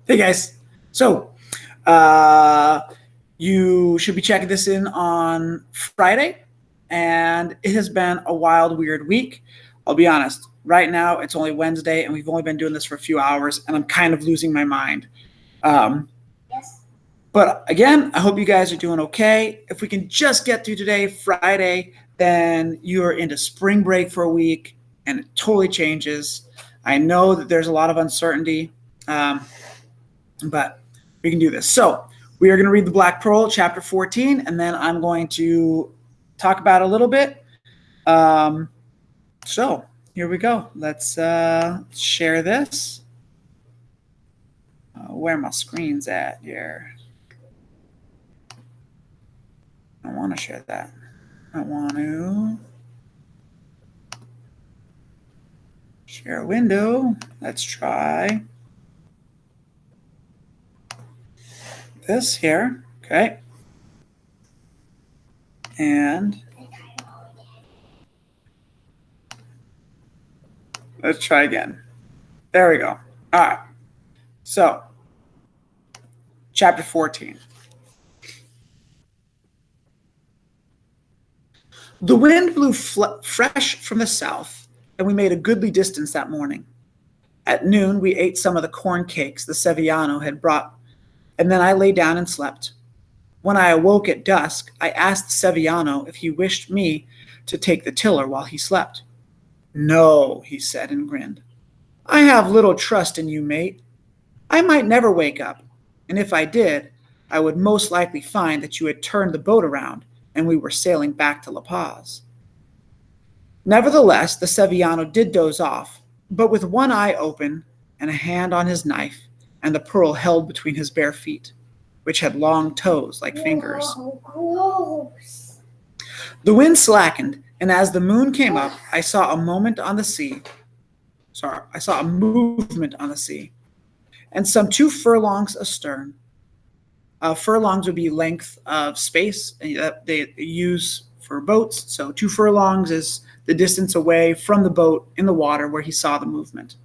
Hey guys. So, uh, you should be checking this in on Friday, and it has been a wild, weird week. I'll be honest. Right now, it's only Wednesday, and we've only been doing this for a few hours, and I'm kind of losing my mind. Um, Yes. but again, I hope you guys are doing okay. If we can just get through today, Friday, then you are into spring break for a week, and it totally changes. I know that there's a lot of uncertainty. But we can do this. So we are going to read the Black Pearl, chapter 14, and then I'm going to talk about it a little bit. So here we go. Let's share this. Where my screen's at here. I want to share that. I want to share a window. Let's try this here. Okay. And let's try again. There we go. All right. So, chapter 14. The wind blew fresh from the south, and we made a goodly distance that morning. At noon, we ate some of the corn cakes the Sevillano had brought, and then I lay down and slept. When I awoke at dusk, I asked the Sevillano if he wished me to take the tiller while he slept. No, he said and grinned. I have little trust in you, mate. I might never wake up, and if I did, I would most likely find that you had turned the boat around and we were sailing back to La Paz. Nevertheless, the Sevillano did doze off, but with one eye open and a hand on his knife and the pearl held between his bare feet, which had long toes like fingers. Gross. The wind slackened, and as the moon came up, I saw a movement on the sea, and some 2 furlongs astern. Furlongs would be length of space that they use for boats. So 2 furlongs is the distance away from the boat in the water where he saw the movement.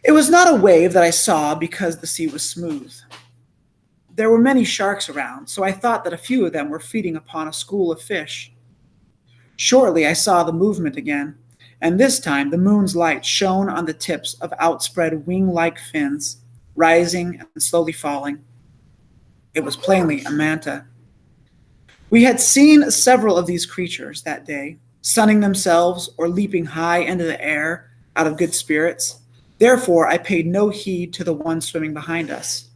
It was not a wave that I saw because the sea was smooth. There were many sharks around, so I thought that a few of them were feeding upon a school of fish. Shortly I saw the movement again, and this time the moon's light shone on the tips of outspread wing-like fins, rising and slowly falling. It was plainly a manta. We had seen several of these creatures that day, sunning themselves or leaping high into the air out of good spirits. Therefore, I paid no heed to the one swimming behind us.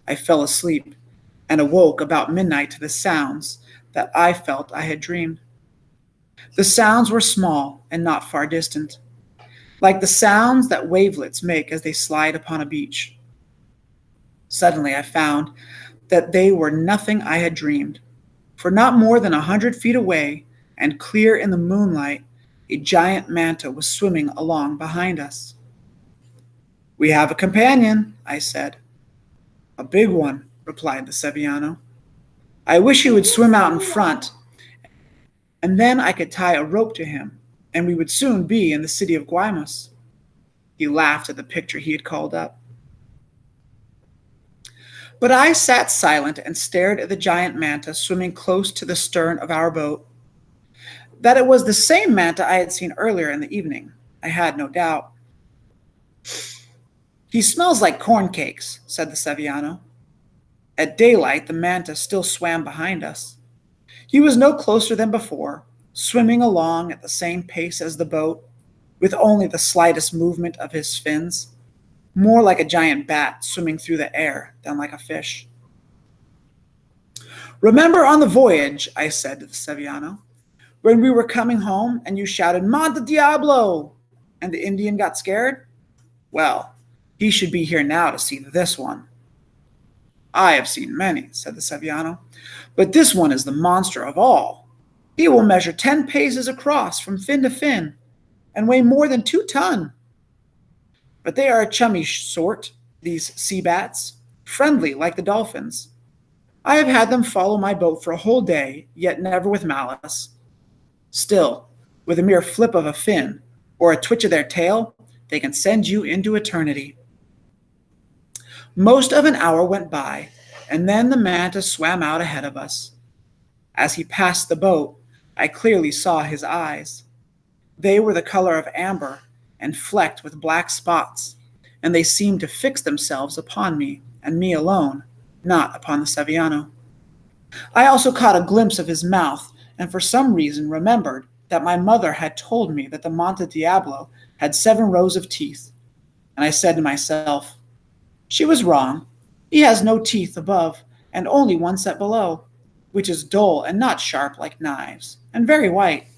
I fell asleep and awoke about midnight to the sounds that I felt I had dreamed. The sounds were small and not far distant, like the sounds that wavelets make as they slide upon a beach. Suddenly I found that they were nothing I had dreamed, for not more than 100 feet away and clear in the moonlight, a giant manta was swimming along behind us. We have a companion, I said. A big one, replied the Sevillano. I wish he would swim out in front, and then I could tie a rope to him, and we would soon be in the city of Guaymas. He laughed at the picture he had called up. But I sat silent and stared at the giant manta swimming close to the stern of our boat. That it was the same manta I had seen earlier in the evening, I had no doubt. He smells like corn cakes, said the Sevillano. At daylight, the manta still swam behind us. He was no closer than before, swimming along at the same pace as the boat, with only the slightest movement of his fins, more like a giant bat swimming through the air than like a fish. Remember on the voyage, I said to the Sevillano, when we were coming home and you shouted, Monte Diablo, and the Indian got scared? Well, he should be here now to see this one. I have seen many, said the Sevillano, but this one is the monster of all. He will measure 10 paces across from fin to fin and weigh more than 2 tons. But they are a chummy sort, these sea bats, friendly like the dolphins. I have had them follow my boat for a whole day, yet never with malice. Still, with a mere flip of a fin or a twitch of their tail, they can send you into eternity. Most of an hour went by, and then the manta swam out ahead of us. As he passed the boat, I clearly saw his eyes. They were the color of amber and flecked with black spots, and they seemed to fix themselves upon me, and me alone, not upon the Sevillano. I also caught a glimpse of his mouth, and for some reason remembered that my mother had told me that the Monte Diablo had 7 rows of teeth, and I said to myself, she was wrong. He has no teeth above, and only one set below, which is dull and not sharp like knives, and very white.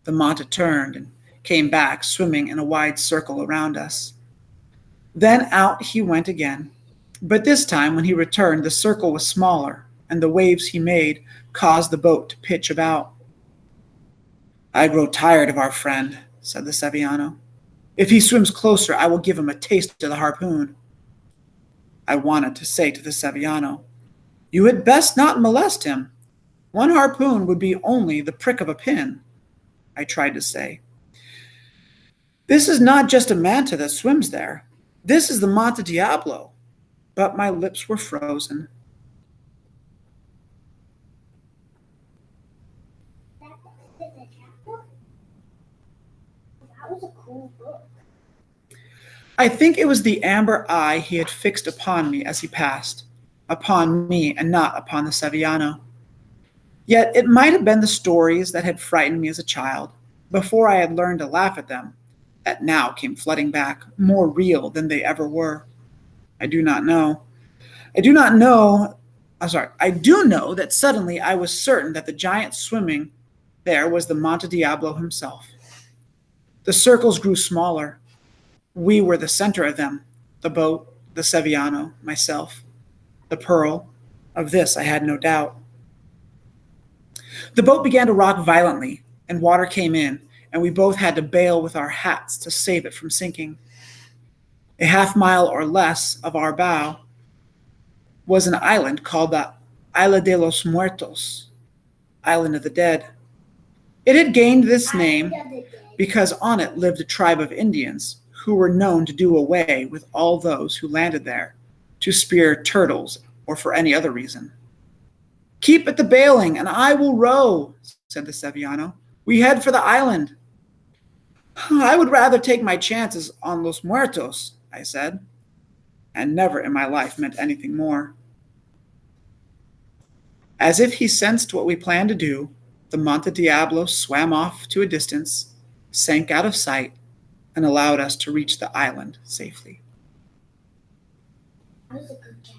The Monte turned and came back, swimming in a wide circle around us. Then out he went again, but this time when he returned, the circle was smaller, and the waves he made caused the boat to pitch about. I grow tired of our friend, said the Sevillano. If he swims closer, I will give him a taste of the harpoon. I wanted to say to the Sevillano, you had best not molest him. 1 harpoon would be only the prick of a pin. I tried to say. This is not just a manta that swims there. This is the Monte Diablo. But my lips were frozen. That was a cool book. I think it was the amber eye he had fixed upon me as he passed, upon me and not upon the Sevillano. Yet it might have been the stories that had frightened me as a child, before I had learned to laugh at them, that now came flooding back, more real than they ever were. I do know that suddenly I was certain that the giant swimming there was the Monte Diablo himself. The circles grew smaller. We were the center of them, the boat, the Sevillano, myself, the pearl. Of this I had no doubt. The boat began to rock violently, and water came in, and we both had to bail with our hats to save it from sinking. A half-mile or less of our bow was an island called the Isla de los Muertos, Island of the Dead. It had gained this name because on it lived a tribe of Indians who were known to do away with all those who landed there, to spear turtles or for any other reason. Keep at the bailing, and I will row, said the Sevillano. We head for the island. I would rather take my chances on Los Muertos, I said, and never in my life meant anything more. As if he sensed what we planned to do, the Monte Diablo swam off to a distance, sank out of sight, and allowed us to reach the island safely. That was a good job.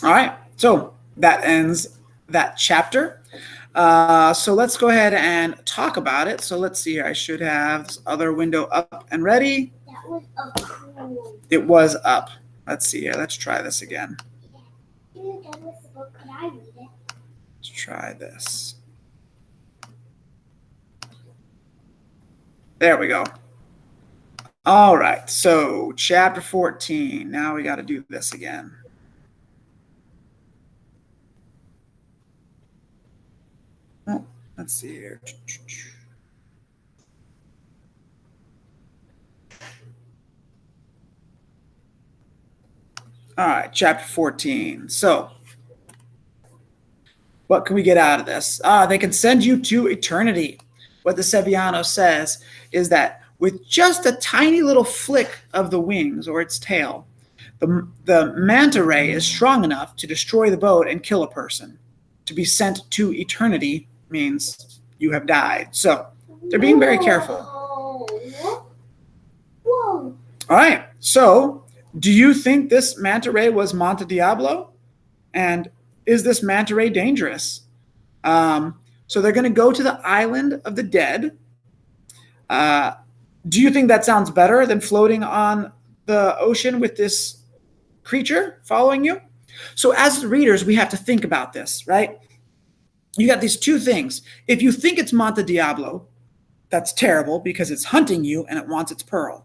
All right, so that ends that chapter. So let's go ahead and talk about it. So let's see here. I should have this other window up and ready. That was a cool. It was up. Let's see here. Let's try this again. Yeah. You're done with the book. Could I read it? Let's try this. There we go. All right, so chapter 14. Now we got to do this again. Oh, let's see here. All right, chapter 14. So, what can we get out of this? They can send you to eternity. What the Sevillano says is that with just a tiny little flick of the wings or its tail, the manta ray is strong enough to destroy the boat and kill a person. To be sent to eternity means you have died. So they're being very careful. Whoa. All right. So do you think this manta ray was Monte Diablo? And is this manta ray dangerous? So they're going to go to the island of the dead. Do you think that sounds better than floating on the ocean with this creature following you? So as readers, we have to think about this, right? You got these two things. If you think it's Monte Diablo, that's terrible because it's hunting you and it wants its pearl.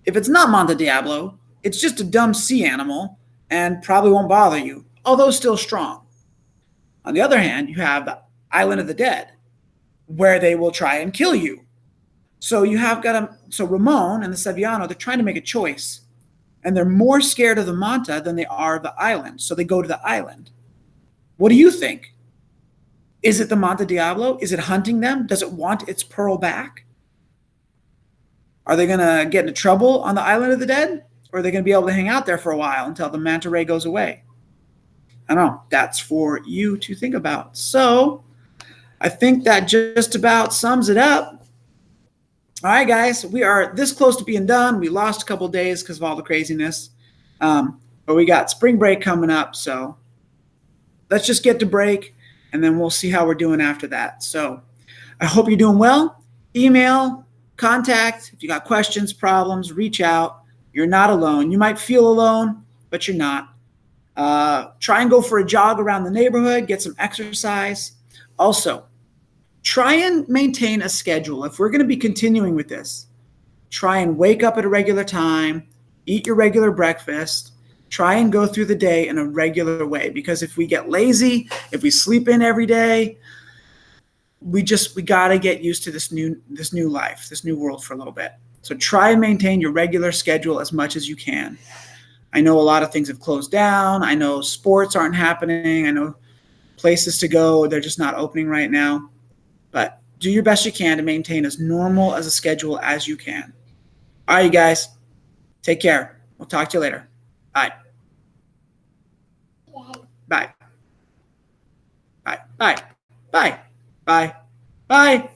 If it's not Monte Diablo, it's just a dumb sea animal and probably won't bother you, although still strong. On the other hand, you have the Island of the Dead, where they will try and kill you. So so Ramon and the Sevillano, they're trying to make a choice. And they're more scared of the manta than they are of the island. So they go to the island. What do you think? Is it the Manta Diablo? Is it hunting them? Does it want its pearl back? Are they going to get into trouble on the island of the dead? Or are they going to be able to hang out there for a while until the manta ray goes away? I don't know. That's for you to think about. So I think that just about sums it up. All right, guys, we are this close to being done. We lost a couple of days because of all the craziness. But we got spring break coming up. So let's just get to break, and then we'll see how we're doing after that. So I hope you're doing well. Email, contact. If you got questions, problems, reach out. You're not alone. You might feel alone, but you're not. Try and go for a jog around the neighborhood. Get some exercise. Also, try and maintain a schedule. If we're going to be continuing with this, try and wake up at a regular time, eat your regular breakfast, try and go through the day in a regular way. Because if we get lazy, if we sleep in every day, we got to get used to this new life, this new world for a little bit. So try and maintain your regular schedule as much as you can. I know a lot of things have closed down. I know sports aren't happening. I know places to go, they're just not opening right now. But do your best you can to maintain as normal as a schedule as you can. All right, you guys. Take care. We'll talk to you later. Bye. Bye. Bye. Bye. Bye. Bye. Bye.